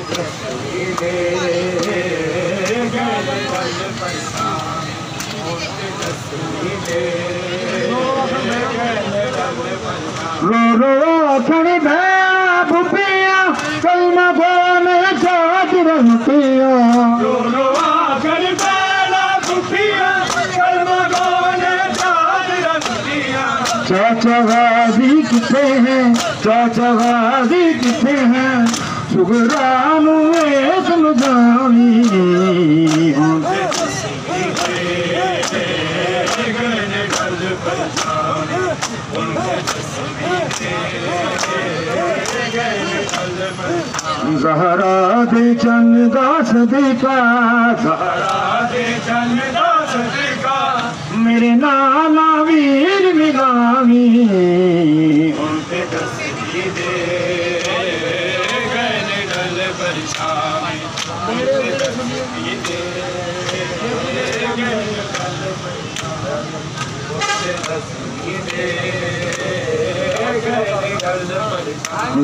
रो रो खड़ी भैया भूपिया कलमा बोले जात रंतिया रो रो खड़ी भैया भूपिया कलमा बोले जात रंतिया चाचा गाजी किथे हैं चाचा गाजी किथे हैं सुगराम में समझावी ज़हरा दे चंदा सदका ज़हरा दे चंदा सदका मेरे नाना वीर मिलावी उनके तस्वीर दे गए डल परछाई उनके तस्वीर दे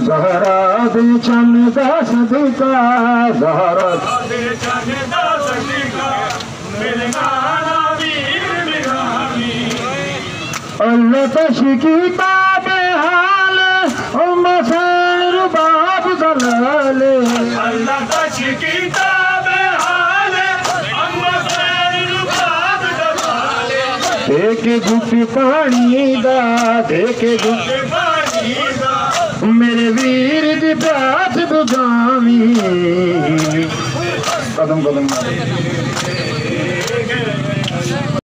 ज़हरा दे चंदा सदका ज़हरा दे चंदा सदका मेरे नाना वीर मिलावी अल्लाह तशकी ताबे हाल मसैर बाब दलाल अल्लाह तशकी ताबे हाल मसैर बाब दलाल देखे गुट पानी दा देखे गुट पानी दा मेरे वीर दी प्यास बुझावी कदम कदम